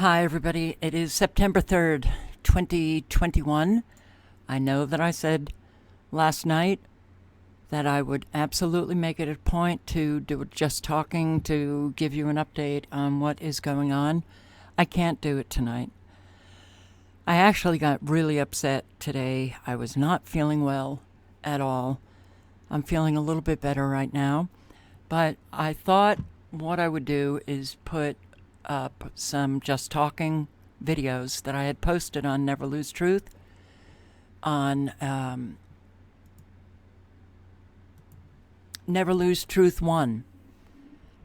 Hi, everybody. It is September 3rd, 2021. I know that I said last night that I would absolutely make it a point to do just talking to give you an update on what is going on. I can't do it tonight. I actually got really upset today. I was not feeling well at all. I'm feeling a little bit better right now, but I thought what I would do is put up some just talking videos that I had posted on Never Lose Truth on Never Lose Truth 1.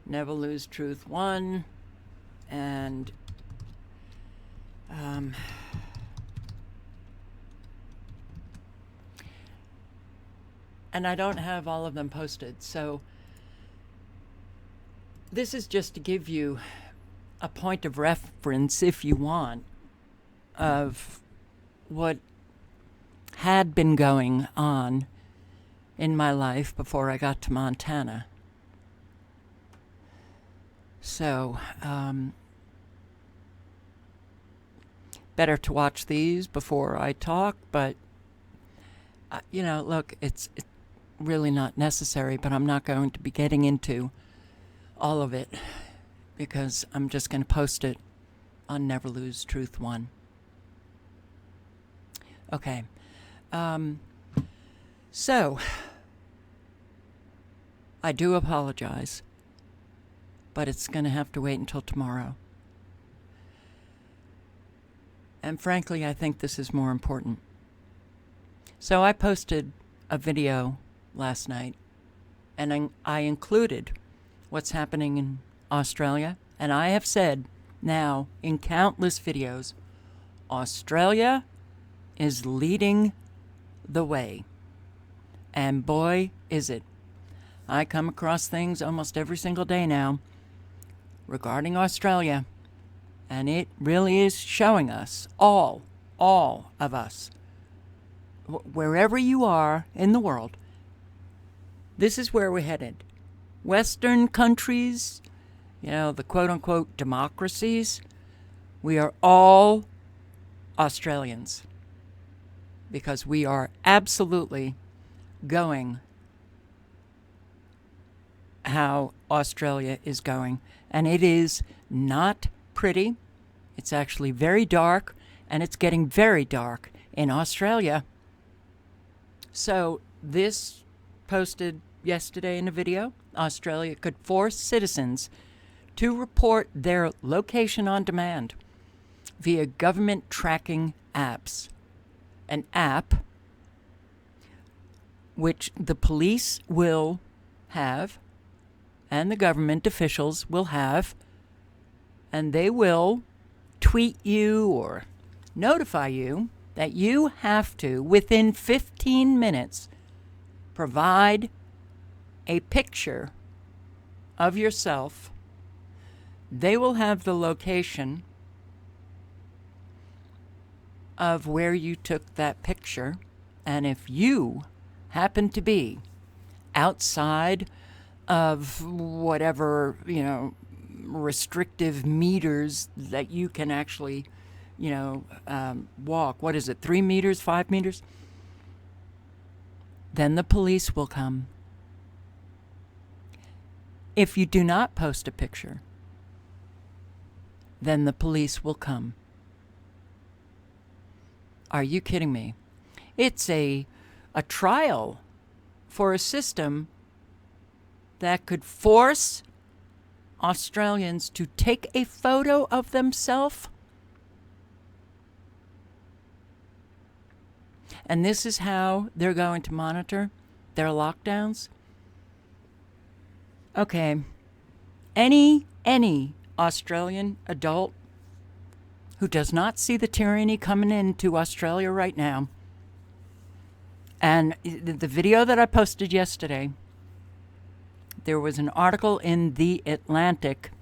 Never Lose Truth 1. And I don't have all of them posted. So this is just to give you a point of reference, if you want, of what had been going on in my life before I got to Montana. So, better to watch these before I talk, but, look, it's really not necessary, but I'm not going to be getting into all of it because I'm just going to post it on Never Lose Truth 1. Okay. So, I do apologize, but it's going to have to wait until tomorrow. And frankly, I think this is more important. So I posted a video last night, and I included what's happening in Australia. And I have said now in countless videos, Australia is leading the way. And boy, is it. I come across things almost every single day now regarding Australia. And it really is showing us, all of us, wherever you are in the world, this is where we're headed. Western countries, the quote-unquote democracies, we are all Australians because we are absolutely going how Australia is going. And it is not pretty. It's actually very dark, and it's getting very dark in Australia. So this posted yesterday in a video, Australia could force citizens to report their location on demand via government tracking apps. An app which the police will have and the government officials will have, and they will tweet you or notify you that you have to, within 15 minutes, provide a picture of yourself. They will have the location of where you took that picture, and if you happen to be outside of whatever, restrictive meters that you can actually, walk, 3 meters, 5 meters? Then the police will come. If you do not post a picture, then the police will come. Are you kidding me? It's a trial for a system that could force Australians to take a photo of themselves. And this is how they're going to monitor their lockdowns. Okay, any Australian adult who does not see the tyranny coming into Australia right now, and the video that I posted yesterday, there was an article in The Atlantic,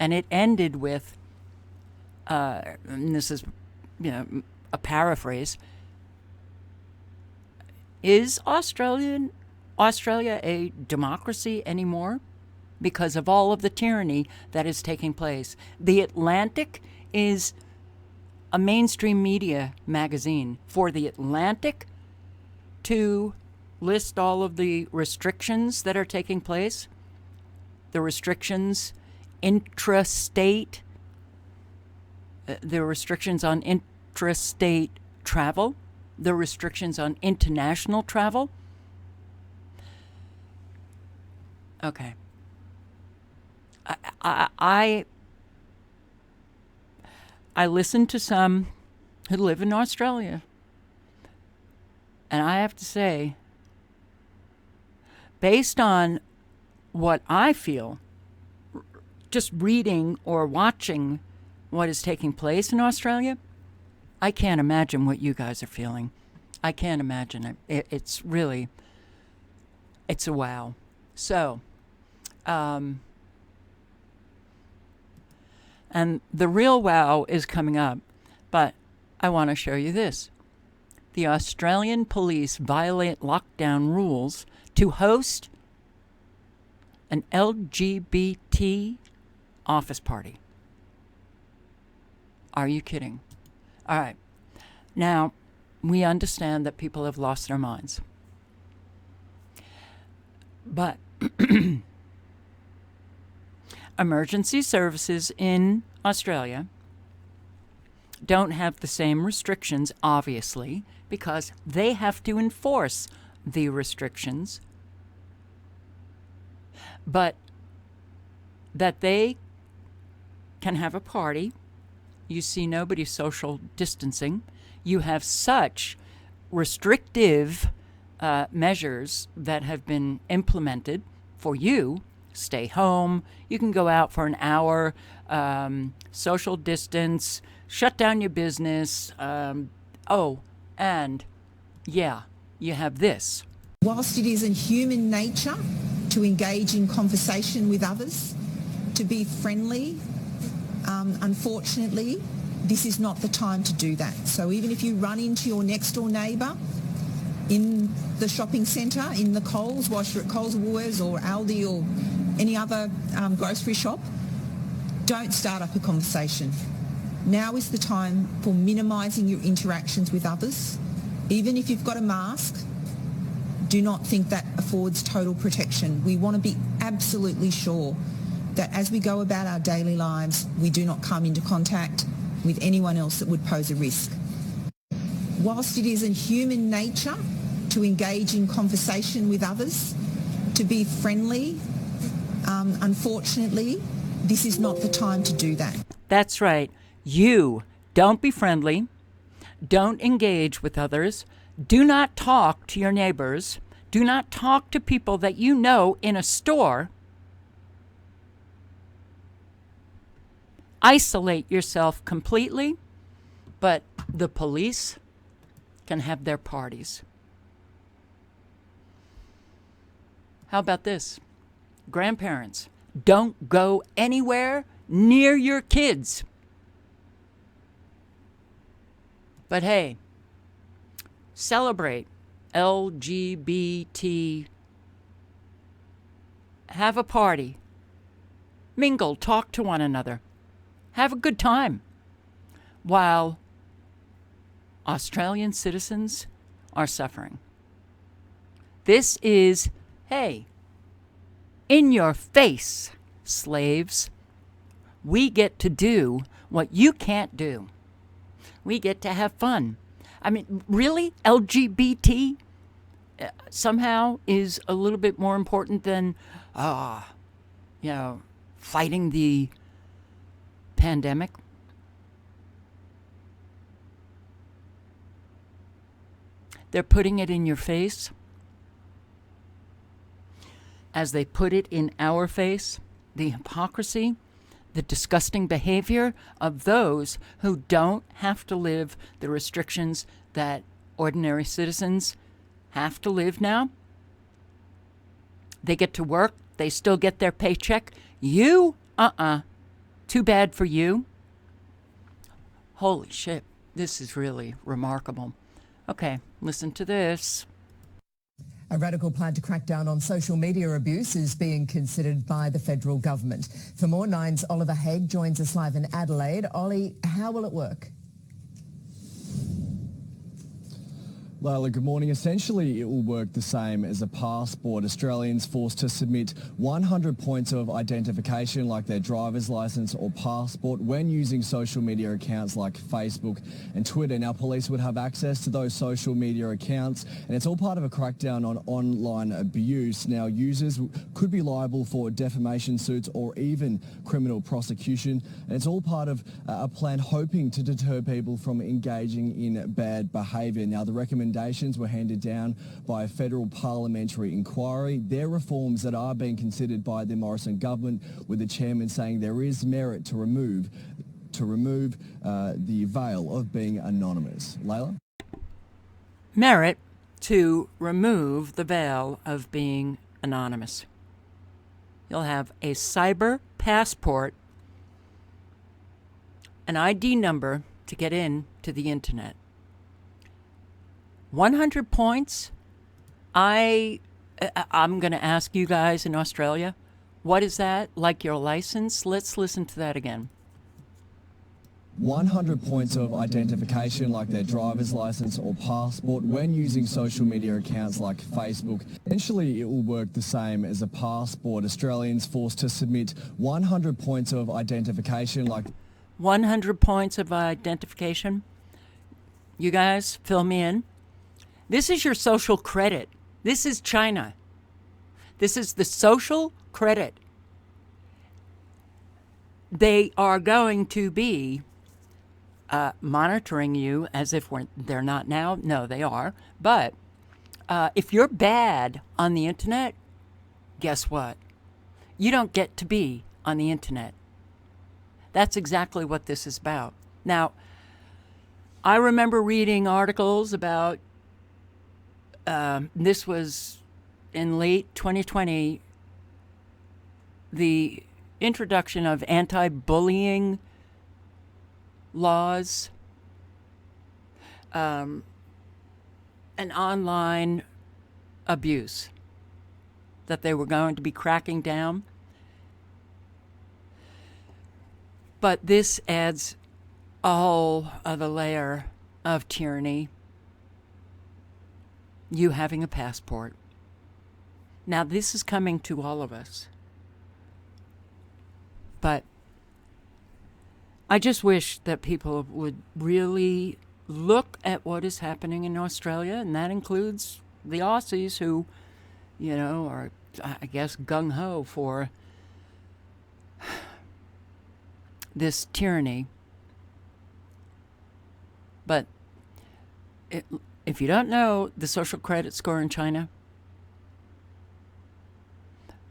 and it ended with, and this is, a paraphrase, is Australia a democracy anymore? because of all of the tyranny that is taking place. The Atlantic is a mainstream media magazine. For the Atlantic to list all of the restrictions that are taking place, the restrictions intrastate, the restrictions on intrastate travel, the restrictions on international travel. Okay. I listen to some who live in Australia, and I have to say, based on what I feel, just reading or watching what is taking place in Australia, I can't imagine what you guys are feeling. I can't imagine it. It's really, it's a wow. So, and the real wow is coming up, but I want to show you this. The Australian police violate lockdown rules to host an LGBT office party. Are you kidding? All right. Now, we understand that people have lost their minds. But emergency services in Australia don't have the same restrictions, obviously, because they have to enforce the restrictions. But that they can have a party. You see nobody social distancing. You have such restrictive measures that have been implemented for you. Stay home. You can go out for an hour. Social distance. Shut down your business. And yeah, you have this. Whilst it is in human nature to engage in conversation with others, to be friendly, unfortunately, this is not the time to do that. So even if you run into your next door neighbour in the shopping centre, in the Coles, whilst you're at Coles, Woolworths or Aldi or any other grocery shop, don't start up a conversation. Now is the time for minimising your interactions with others. Even if you've got a mask, do not think that affords total protection. We want to be absolutely sure that as we go about our daily lives, we do not come into contact with anyone else that would pose a risk. Whilst it is in human nature to engage in conversation with others, to be friendly, unfortunately, this is not the time to do that. That's right. You don't be friendly. Don't engage with others. Do not talk to your neighbors. Do not talk to people that you know in a store. Isolate yourself completely, but the police can have their parties. How about this? Grandparents, don't go anywhere near your kids. But hey, celebrate LGBT. Have a party. Mingle, talk to one another. Have a good time. While Australian citizens are suffering. This is, hey, in your face, slaves. We get to do what you can't do. We get to have fun. I mean, really? LGBT somehow is a little bit more important than, fighting the pandemic. They're putting it in your face as they put it in our face, the hypocrisy, the disgusting behavior of those who don't have to live the restrictions that ordinary citizens have to live now. They get to work. They still get their paycheck. You, too bad for you. Holy shit. This is really remarkable. Okay, listen to this. A radical plan to crack down on social media abuse is being considered by the federal government. For more, Nine's Oliver Haig joins us live in Adelaide. Ollie, how will it work? Layla, good morning. Essentially, it will work the same as a passport. Australians forced to submit 100 points of identification like their driver's licence or passport when using social media accounts like Facebook and Twitter. Now, police would have access to those social media accounts, and it's all part of a crackdown on online abuse. Now, users could be liable for defamation suits or even criminal prosecution, and it's all part of a plan hoping to deter people from engaging in bad behaviour. Now, the recommendations were handed down by a federal parliamentary inquiry. They're reforms that are being considered by the Morrison government, with the chairman saying there is merit to remove the veil of being anonymous. Layla? Merit to remove the veil of being anonymous. You'll have a cyber passport, an ID number to get in to the internet. 100 points. I'm going to ask you guys in Australia, what is that? Like your license? Let's listen to that again. 100 points of identification like their driver's licence or passport when using social media accounts like Facebook. Eventually, it will work the same as a passport. Australians forced to submit 100 points of identification like 100 points of identification. You guys, fill me in. This is your social credit. This is China. This is the social credit. They are going to be monitoring you as if they're not now. No, they are. But if you're bad on the internet, guess what? You don't get to be on the internet. That's exactly what this is about. Now, I remember reading articles about this was in late 2020, the introduction of anti-bullying laws, and online abuse, that they were going to be cracking down. But this adds a whole other layer of tyranny. You having a passport. Now, this is coming to all of us. But I just wish that people would really look at what is happening in Australia, and that includes the Aussies who, are, I guess, gung-ho for this tyranny. But if you don't know the social credit score in China,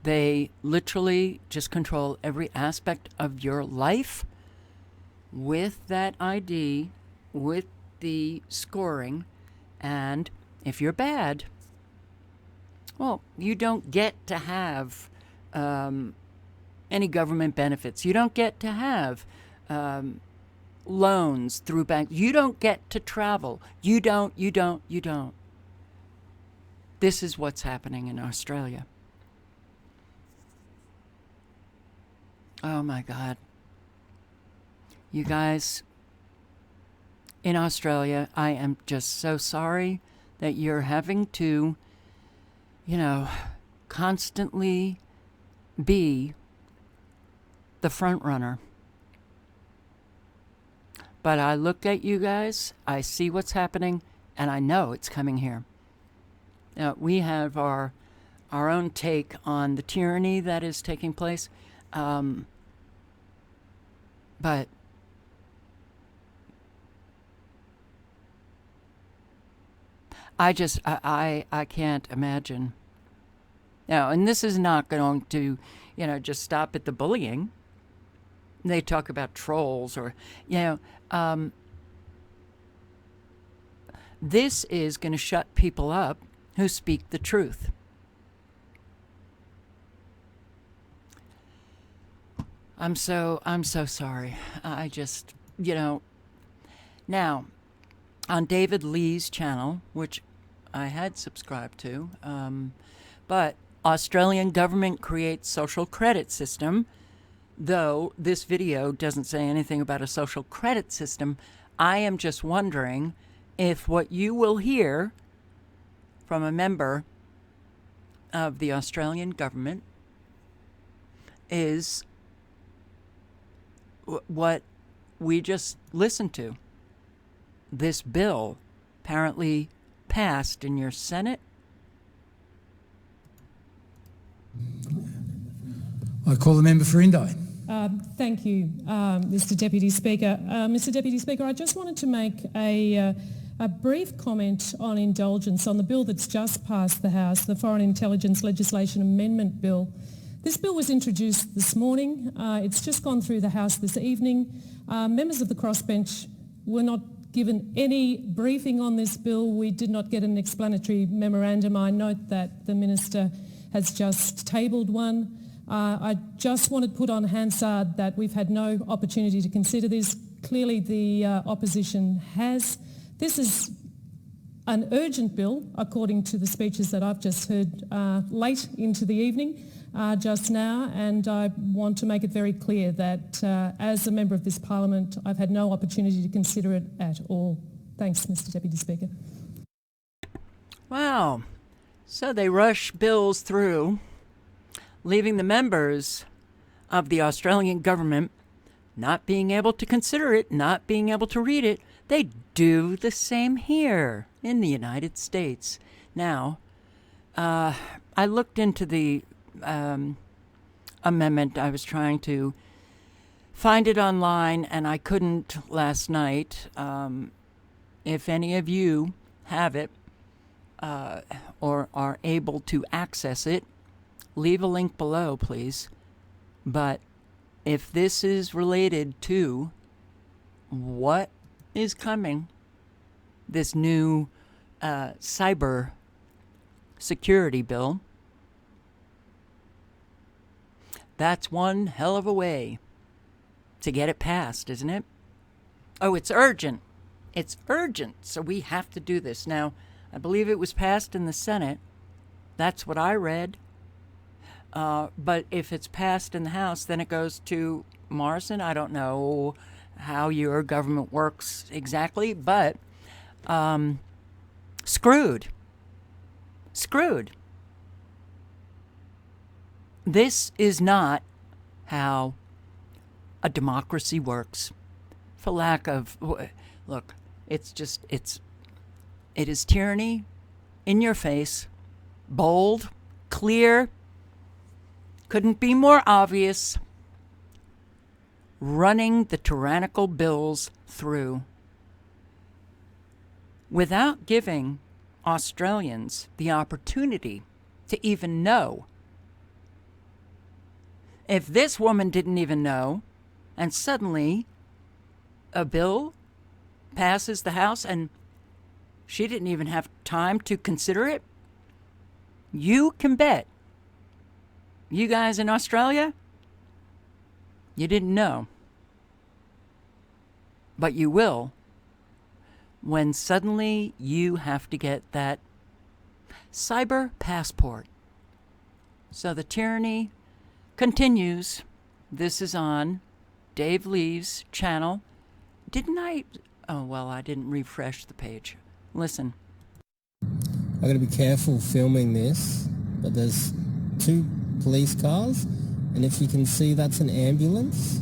they literally just control every aspect of your life with that ID, with the scoring. And if you're bad, well, you don't get to have any government benefits. You don't get to have loans through banks. You don't get to travel. You don't. This is what's happening in Australia. Oh my God. You guys, in Australia, I am just so sorry that you're having to, constantly be the front runner. But I look at you guys, I see what's happening, and I know it's coming here. Now, we have our own take on the tyranny that is taking place. But I can't imagine. Now, and this is not going to, just stop at the bullying. They talk about trolls or, this is going to shut people up who speak the truth. I'm so sorry. I just, now, on David Lee's channel, which I had subscribed to. But Australian government creates social credit system. Though this video doesn't say anything about a social credit system, I am just wondering if what you will hear from a member of the Australian government is what we just listened to. This bill apparently passed in your Senate. I call the member for Indi. Thank you, Mr Deputy Speaker. Mr Deputy Speaker, I just wanted to make a brief comment on indulgence on the bill that's just passed the House, the Foreign Intelligence Legislation Amendment Bill. This bill was introduced this morning. It's just gone through the House this evening. Members of the crossbench were not given any briefing on this bill. We did not get an explanatory memorandum. I note that the Minister has just tabled one. I just wanted to put on Hansard that we've had no opportunity to consider this. Clearly the opposition has. This is an urgent bill, according to the speeches that I've just heard late into the evening just now, and I want to make it very clear that as a member of this Parliament, I've had no opportunity to consider it at all. Thanks, Mr Deputy Speaker. Wow. So they rush bills through, leaving the members of the Australian government not being able to consider it, not being able to read it. They do the same here in the United States. Now, I looked into the amendment. I was trying to find it online, and I couldn't last night. If any of you have it or are able to access it, leave a link below, please. But if this is related to what is coming, this new cyber security bill, that's one hell of a way to get it passed, isn't it? Oh, it's urgent. It's urgent, so we have to do this. Now, I believe it was passed in the Senate. That's what I read. But if it's passed in the House, then it goes to Morrison. I don't know how your government works exactly, but screwed. Screwed. This is not how a democracy works. For lack of, look, it is tyranny in your face, bold, clear, couldn't be more obvious, running the tyrannical bills through without giving Australians the opportunity to even know. If this woman didn't even know, and suddenly a bill passes the House and she didn't even have time to consider it, you can bet, you guys in Australia, you didn't know. But you will when suddenly you have to get that cyber passport. So the tyranny continues. This is on Dave Lee's channel. Didn't I? Oh, well, I didn't refresh the page. Listen. I got to be careful filming this, but there's 2 police cars, and if you can see, that's an ambulance,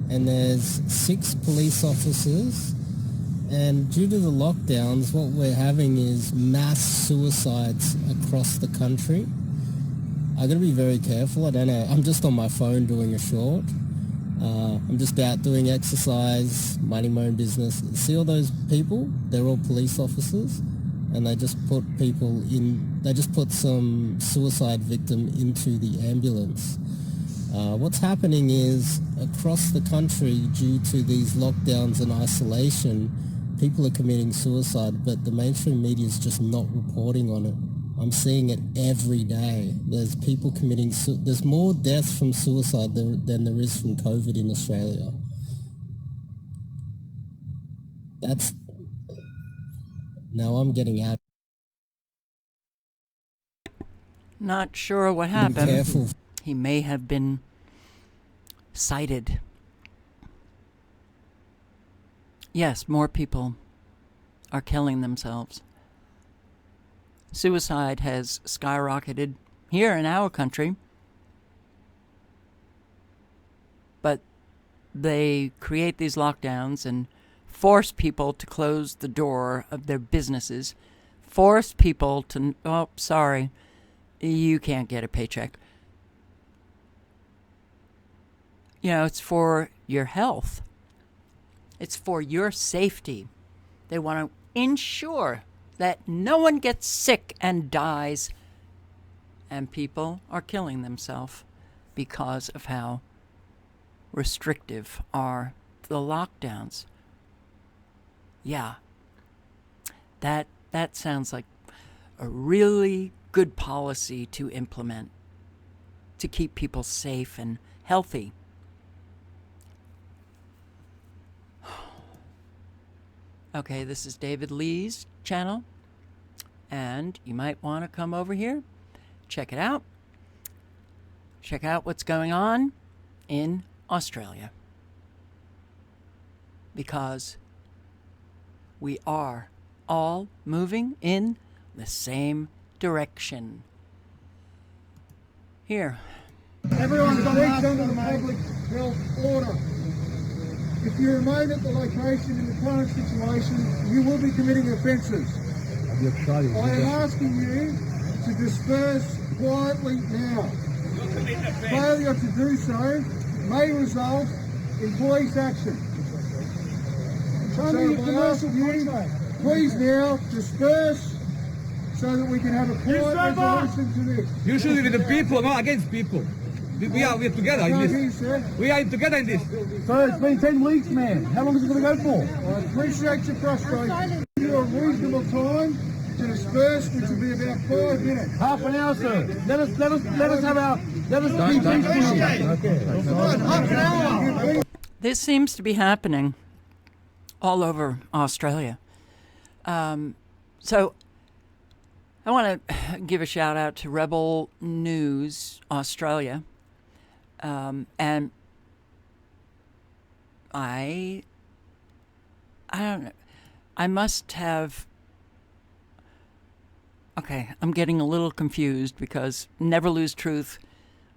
and there's 6 police officers, and due to the lockdowns, what we're having is mass suicides across the country. I got to be very careful. I don't know. I'm just on my phone doing a short. I'm just out doing exercise, minding my own business. See all those people? They're all police officers, and they just put people in. They just put some suicide victim into the ambulance. What's happening is across the country, due to these lockdowns and isolation, people are committing suicide, but the mainstream media is just not reporting on it. I'm seeing it every day. There's people committing, there's more deaths from suicide than there is from COVID in Australia. Now I'm getting out. Not sure what Be happened. careful. He may have been sighted. Yes, more people are killing themselves. Suicide has skyrocketed here in our country, but they create these lockdowns and force people to close the door of their businesses, force people to, oh, sorry, you can't get a paycheck. You know, it's for your health. It's for your safety. They want to ensure that no one gets sick and dies. And people are killing themselves because of how restrictive are the lockdowns. Yeah, that sounds like a really good policy to implement to keep people safe and healthy. Okay, this is David Lee's channel, and you might want to come over here, check it out. Check out what's going on in Australia, because we are all moving in the same direction. Here. Everyone's got to under the public health order. If you remain at the location in the current situation, you will be committing offences. I am asking you to disperse quietly now. Failure to do so may result in police action. So I ask you, please now disperse so that we can have a quiet resolution to this. You should be with the people, not against people. We are together in this. We are together in this. So it's been 10 weeks, man. How long is it going to go for? I appreciate your frustration. Give you a reasonable time to disperse, which will be about 5 minutes. Half an hour, sir. Let us be peaceful. Okay. This seems to be happening all over Australia. So I want to give a shout out to Rebel News Australia. And I don't know. I must have. Okay, I'm getting a little confused because Never Lose Truth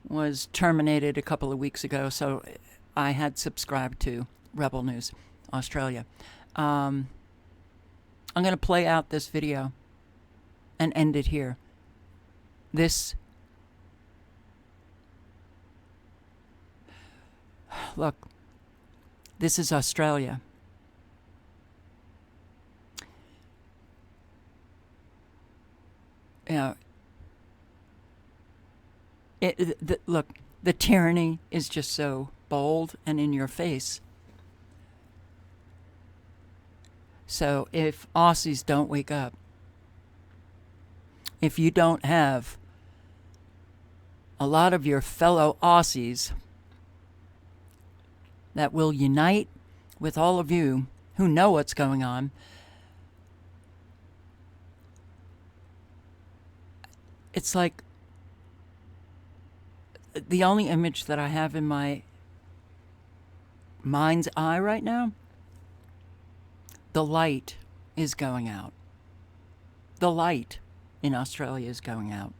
was terminated a couple of weeks ago, so I had subscribed to Rebel News Australia. I'm going to play out this video and end it here. Look, this is Australia. You know, look, the tyranny is just so bold and in your face. So if Aussies don't wake up, if you don't have a lot of your fellow Aussies that will unite with all of you who know what's going on, it's like the only image that I have in my mind's eye right now, the light is going out. The light in Australia is going out.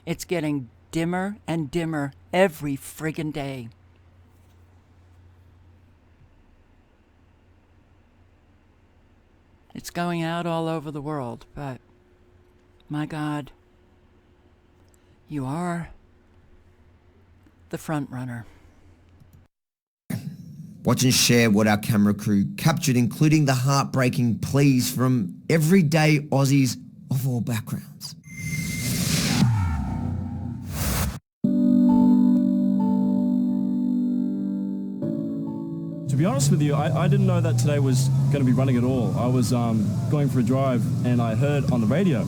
It's getting dimmer and dimmer every friggin' day. It's going out all over the world, but my God, you are the front runner. Watch and share what our camera crew captured, including the heartbreaking pleas from everyday Aussies of all backgrounds. To be honest with you, I didn't know that today was going to be running at all. I was going for a drive and I heard on the radio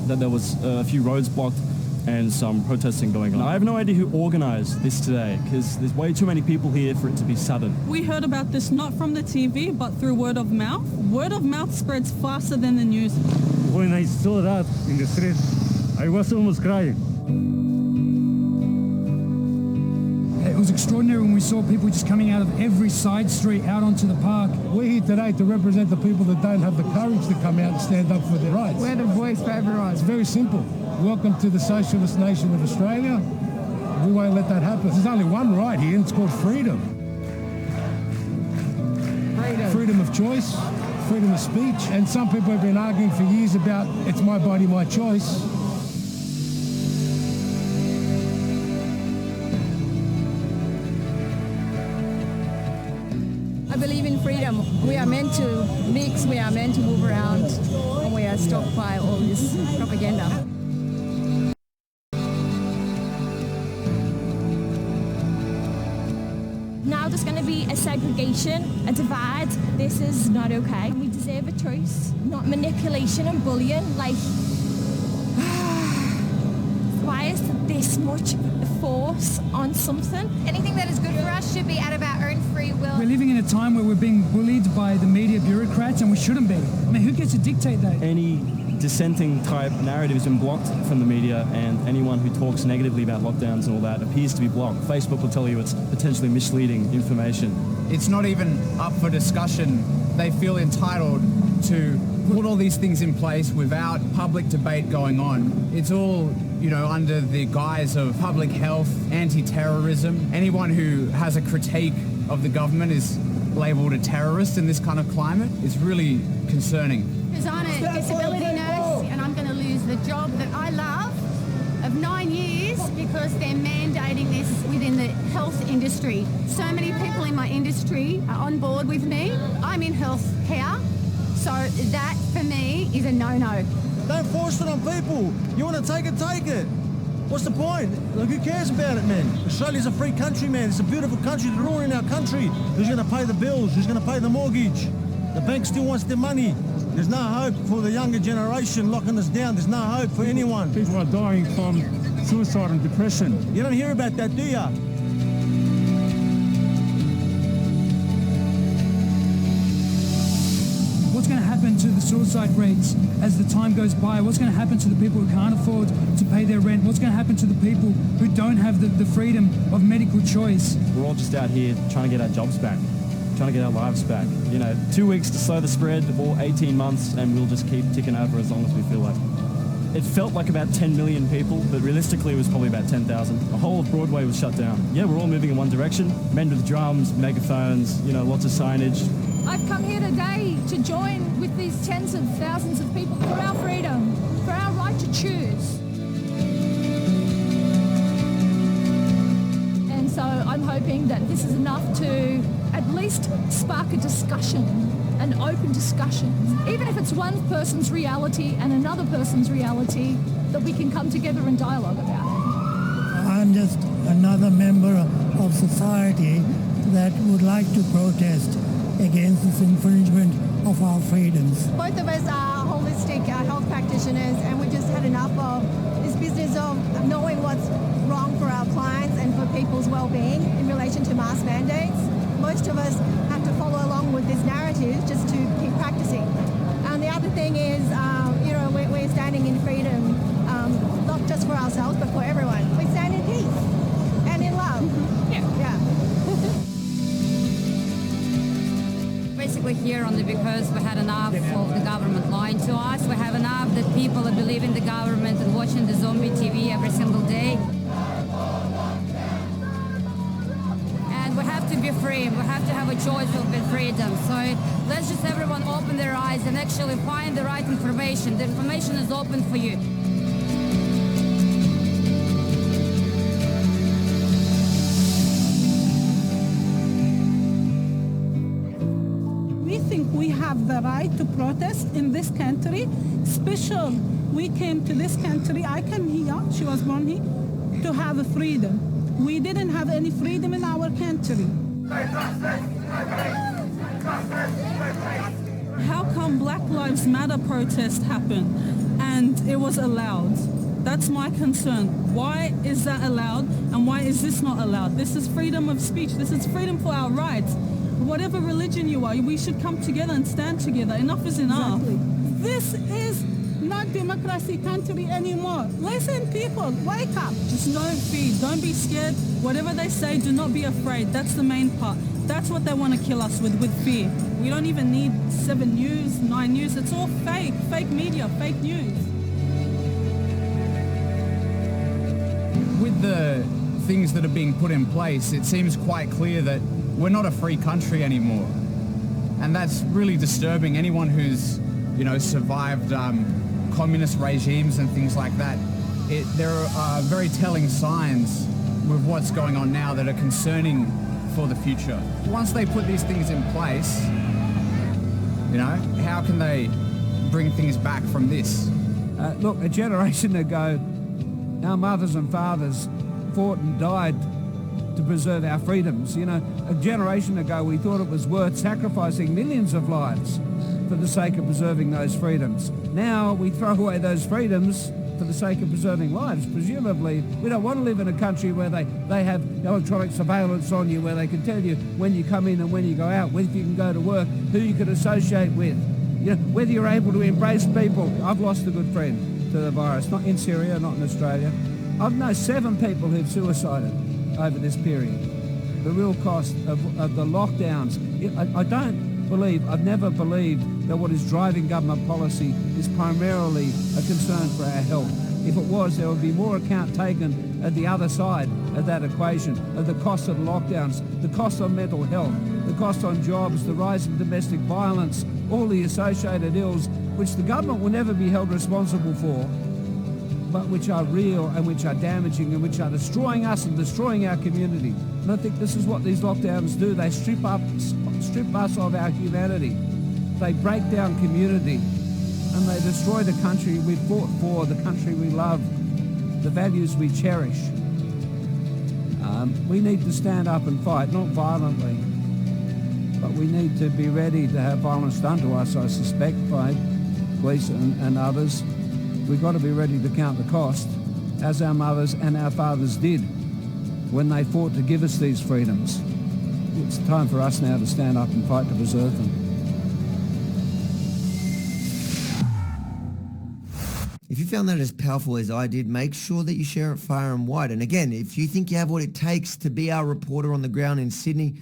that there was a few roads blocked and some protesting going on. I have no idea who organised this today because there's way too many people here for it to be sudden. We heard about this not from the TV but through word of mouth. Word of mouth spreads faster than the news. When I saw that in the street, I was almost crying. It was extraordinary when we saw people just coming out of every side street out onto the park. We're here today to represent the people that don't have the courage to come out and stand up for their rights. We're the voice for everyone. It's very simple. Welcome to the socialist nation of Australia. We won't let that happen. There's only one right here, and it's called freedom. Freedom of choice, freedom of speech, and some people have been arguing for years about it's my body, my choice. I believe in freedom. We are meant to mix, we are meant to move around, and we are stopped by all this propaganda. Now there's going to be a segregation, a divide. This is not okay. We deserve a choice, not manipulation and bullying. Like, why is this much force on something? Anything that is good for us should be out of our own free will. We're living in a time where we're being bullied by the media bureaucrats, and we shouldn't be. I mean, who gets to dictate that? Any dissenting type narrative has been blocked from the media, and anyone who talks negatively about lockdowns and all that appears to be blocked. Facebook will tell you it's potentially misleading information. It's not even up for discussion. They feel entitled to put all these things in place without public debate going on. It's all, under the guise of public health, anti-terrorism. Anyone who has a critique of the government is labelled a terrorist in this kind of climate. It's really concerning. Because I'm a disability nurse and I'm going to lose the job that I love of 9 years because they're mandating this within the health industry. So many people in my industry are on board with me. I'm in health care, so that for me is a no-no. Don't force it on people. You want to take it, take it. What's the point? Like, who cares about it, man? Australia's a free country, man. It's a beautiful country. They're all in our country. Who's going to pay the bills? Who's going to pay the mortgage? The bank still wants their money. There's no hope for the younger generation locking us down. There's no hope for anyone. People are dying from suicide and depression. You don't hear about that, do ya? What's going to happen to the suicide rates as the time goes by? What's going to happen to the people who can't afford to pay their rent? What's going to happen to the people who don't have the freedom of medical choice? We're all just out here trying to get our jobs back, trying to get our lives back. 2 weeks to slow the spread, or 18 months, and we'll just keep ticking over as long as we feel like. It felt like about 10 million people, but realistically it was probably about 10,000. The whole of Broadway was shut down. Yeah, we're all moving in one direction. Men with drums, megaphones, lots of signage. I've come here today to join with these tens of thousands of people for our freedom, for our right to choose. And so I'm hoping that this is enough to at least spark a discussion, an open discussion. Even if it's one person's reality and another person's reality, that we can come together and dialogue about it. I'm just another member of society that would like to protest against this infringement of our freedoms. Both of us are holistic health practitioners, and we just had enough of this business of knowing what's wrong for our clients and for people's well-being in relation to mask mandates. Most of us have to follow along with this narrative just to keep practicing. And the other thing is, we're standing in freedom, not just for ourselves, but for everyone. We stand in peace and in love. Yeah. Basically here only because we had enough of the government lying to us. We have enough that people that believe in the government and watching the zombie TV every single day. And we have to be free. We have to have a choice of freedom. So let's just everyone open their eyes and actually find the right information. The information is open for you. We have the right to protest in this country. Special, we came to this country. I came here, she was born here, to have a freedom. We didn't have any freedom in our country. How come Black Lives Matter protest happened and it was allowed? That's my concern. Why is that allowed and why is this not allowed? This is freedom of speech. This is freedom for our rights. Whatever religion you are, we should come together and stand together. Enough is enough. Exactly. This is not democracy country anymore. Listen, people, wake up. Just don't fear. Don't be scared. Whatever they say, do not be afraid. That's the main part. That's what they want to kill us with fear. We don't even need 7 News, 9 News. It's all fake media, fake news. With the things that are being put in place, it seems quite clear that we're not a free country anymore. And that's really disturbing. Anyone who's, survived communist regimes and things like that, there are very telling signs with what's going on now that are concerning for the future. Once they put these things in place, how can they bring things back from this? Look, a generation ago, our mothers and fathers fought and died to preserve our freedoms. A generation ago we thought it was worth sacrificing millions of lives for the sake of preserving those freedoms. Now we throw away those freedoms for the sake of preserving lives. Presumably, we don't want to live in a country where they have electronic surveillance on you, where they can tell you when you come in and when you go out, whether you can go to work, who you can associate with, whether you're able to embrace people. I've lost a good friend to the virus, not in Syria, not in Australia. I've known 7 people who've suicided over this period. The real cost of the lockdowns. I've never believed that what is driving government policy is primarily a concern for our health. If it was, there would be more account taken at the other side of that equation, of the cost of the lockdowns, the cost on mental health, the cost on jobs, the rise in domestic violence, all the associated ills, which the government will never be held responsible for, but which are real and which are damaging and which are destroying us and destroying our community. And I think this is what these lockdowns do. They strip us of our humanity. They break down community and they destroy the country we fought for, the country we love, the values we cherish. We need to stand up and fight, not violently, but we need to be ready to have violence done to us, I suspect, by police and others. We've got to be ready to count the cost, as our mothers and our fathers did when they fought to give us these freedoms. It's time for us now to stand up and fight to preserve them. If you found that as powerful as I did, make sure that you share it far and wide. And again, if you think you have what it takes to be our reporter on the ground in Sydney,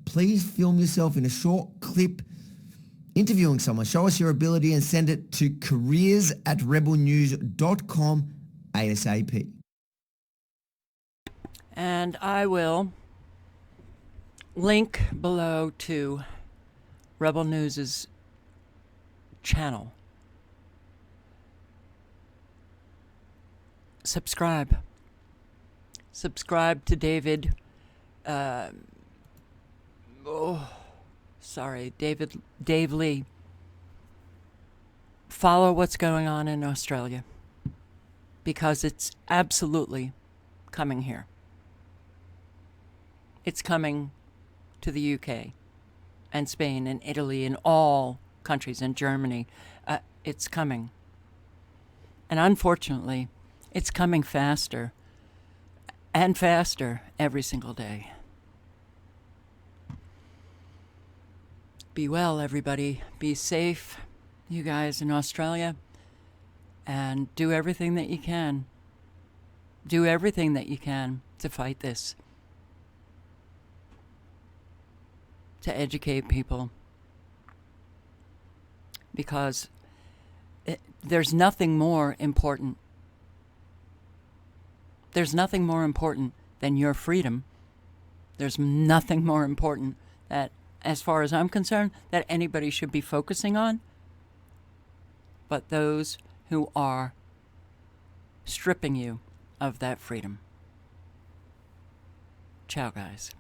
please film yourself in a short clip interviewing someone. Show us your ability and send it to careers@rebelnews.com ASAP. And I will link below to Rebel News' channel. Subscribe to David. Dave Lee. Follow what's going on in Australia, because it's absolutely coming here. It's coming to the UK and Spain and Italy and all countries, and Germany. It's coming. And unfortunately, it's coming faster and faster every single day. Be well, everybody. Be safe, you guys in Australia. And do everything that you can. Do everything that you can to fight this. To educate people. Because there's nothing more important. There's nothing more important than your freedom. There's nothing more important that, as far as I'm concerned, that anybody should be focusing on, but those who are stripping you of that freedom. Ciao, guys.